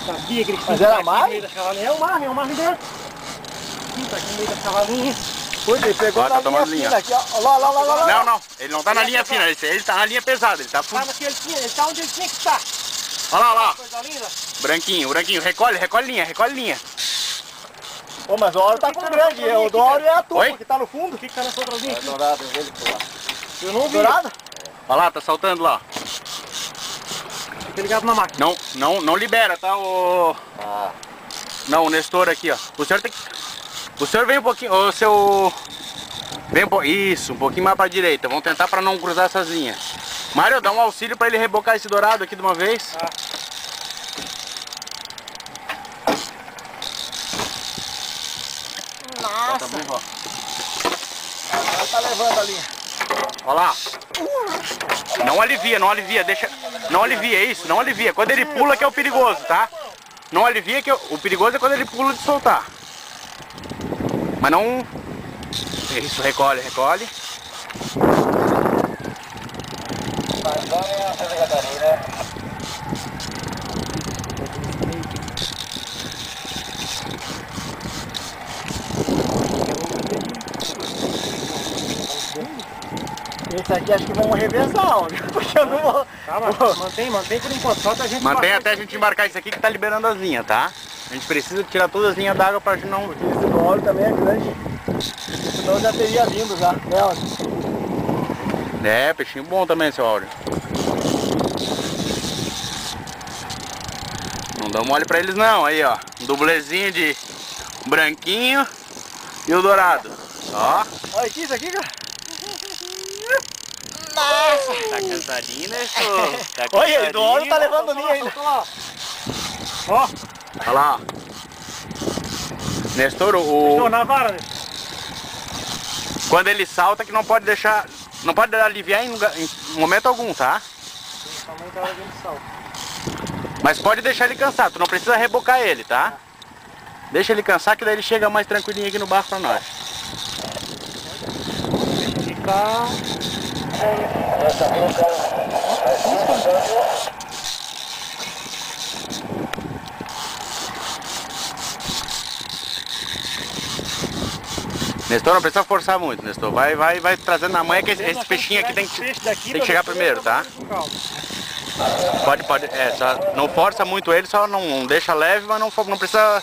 Sabia que ele Mas era mar? no meio das cavalinhas. É o mar dentro. Aqui, tá aqui no meio das cavalinhas. Pois, ele pegou na linha fina aqui, ó. Lá. Não, não. Ele não tá na linha fina, ele tá na linha pesada. Ele tá fundo. Ele tá onde ele tinha que estar. Olha lá. Coisa linda. Branquinho. Recolhe linha. Pô, mas o óleo tá com grande. O do óleo é a tua, Oi? que tá no fundo. O que tá nessa outra linha aqui? Dourado, ele lá. Eu não vi. Dourado? Olha lá, tá saltando lá. Fica ligado na máquina. Não libera, tá? Não, o Nestor aqui, ó. O senhor tem que... O senhor vem um pouquinho... O seu... Vem Isso, um pouquinho mais pra direita. Vamos tentar pra não cruzar essas linhas. Mário, dá um auxílio pra ele rebocar esse dourado aqui de uma vez. Nossa! Ela tá levando a linha. Olha lá. Não alivia, deixa... Não alivia, isso, não alivia. Quando ele pula que é o perigoso, tá? Não alivia que o perigoso é quando ele pula de soltar. Mas não... Isso, recolhe. Esse aqui acho que vamos revezar, ó. Porque eu não vou... Mantém por enquanto, só que a gente Mantém até a gente embarcar isso aqui que tá liberando as linhas, tá? A gente precisa tirar todas as linhas d'água pra gente não... Porque esse do óleo também é grande. Senão já teria vindo já, né, óleo? É, peixinho bom também, seu Áureo. Não dá mole pra eles não, aí ó. Um dublezinho de branquinho e o dourado. Ó. Olha aqui, isso aqui, cara. Nossa! Tá cansadinho, né, show? Tá olha, ele do óleo tá levando linha ainda. Ó. Olha lá. Nestor, o... na vara, né? Quando ele salta que não pode deixar... Não pode aliviar em momento algum, tá? Mas pode deixar ele cansar, tu não precisa rebocar ele, tá? Deixa ele cansar que daí ele chega mais tranquilinho aqui no barco pra nós. Nestor, não precisa forçar muito, Nestor. Vai trazendo na manha que esse peixinho aqui tem que chegar primeiro, tá? Pode. É, só não força muito ele, só não deixa leve, mas não precisa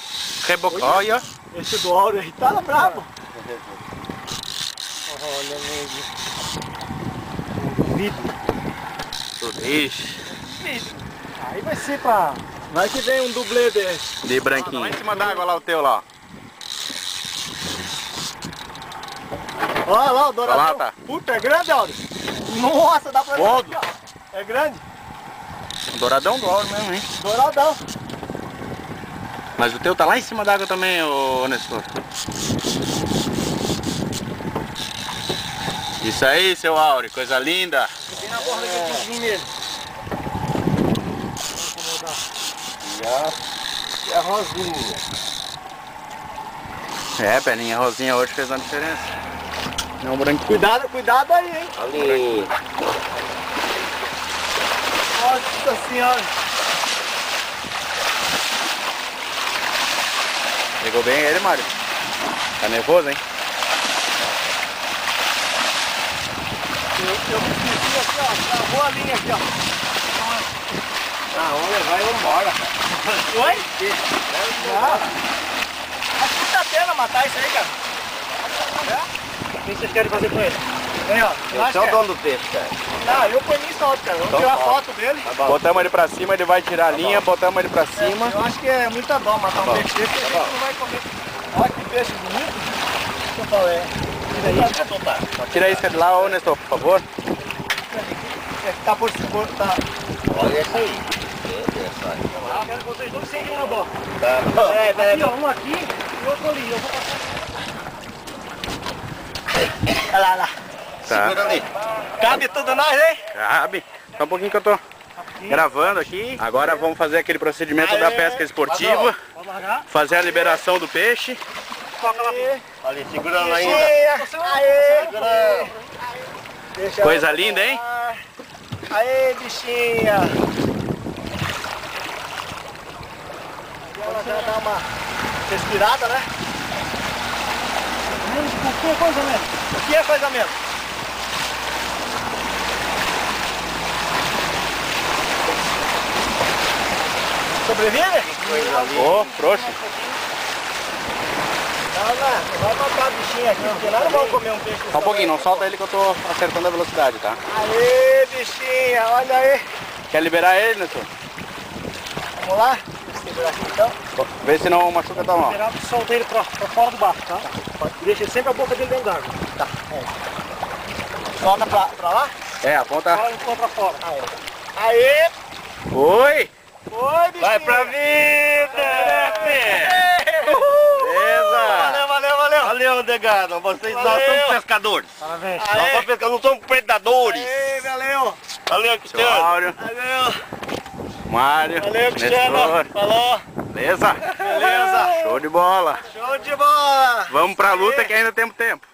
rebocar. Olha. Esse do óleo aí tá bravo. Olha, nego. Ixi. Aí vai ser pra... Vai que vem um dublê desse. De branquinho. Lá em cima d'água lá o teu lá. Olha lá o douradão. Olha lá, tá. Puta, é grande, Áureo. Nossa, dá pra ver aqui, ó. É grande. Douradão do óleo mesmo, hein? Douradão. Mas o teu tá lá em cima d'água também, ô Nestor. Isso aí, seu Áureo, coisa linda. Bem na borda que eu tinha nele. E a rosinha. É, perninha rosinha hoje fez uma diferença. Não, branquinho. Cuidado aí, hein? Ali. Nossa senhora. Pegou bem ele, Mário? Tá nervoso, hein? Eu preciso aqui, ó. Travou a linha aqui, ó. Ah, vamos levar e vamos embora. Oi? Acho que tá tendo matar isso aí, cara. O que vocês querem fazer com ele? Vem, ó. Você é o dono do peixe, cara. Não, eu ponho nisso outro, cara. Vamos Então tirar tá. foto dele. Botamos ele pra cima, ele vai tirar a linha, botamos ele pra cima. Eu acho que é muito bom matar um peixe desse, porque a gente não vai comer. Olha que peixe bonito. Deixa eu falar, Tira a isca de lá, ô Nestor, por favor. Tá por cima, tá. Olha isso aí. Eu quero que vocês dois sejam uma bola. Aqui, ó, Um aqui e outro ali. Eu vou passar. Olha lá. Tá. Segura ali. Cabe tudo nós, hein? Cabe. Só um pouquinho que eu tô gravando aqui. Agora vamos fazer aquele procedimento da pesca esportiva. Pode largar. Fazer a liberação do peixe. Toca lá. Ali, segurando ainda. Aê, segurando. Coisa linda, hein? Aê, bichinha. dar uma respirada, né? Menos um pouquinho, coisa menos. O que é coisa menos? Sobrevive? Ô, frouxo. Não vai matar a bichinha aqui, porque lá não vão comer um peixe. Só um pouquinho, não solta ele que eu tô acertando a velocidade, tá? Aê, bichinha, olha aí. Quer liberar ele, Nestor? Vamos lá? Segurar aqui então. Vê se não machuca a tua mão. Esperar que solta ele pra fora do barco, tá? E deixa sempre a boca dele dentro d'água. Tá. Solta pra lá? É, aponta. Fora e pra fora. Aê! Oi! Oi, bichinha! Vai pra vida, né, Fê? Beleza! Valeu! Valeu, negado. Vocês nós somos pescadores. Parabéns. Nós somos pescadores, não somos predadores. Aê, valeu! Valeu, Cristiano. Valeu! Mário. Valeu, Cristiano! Nestor. Falou! Beleza? Beleza! Show de bola. Show de bola! Vamos pra luta que ainda temos tempo.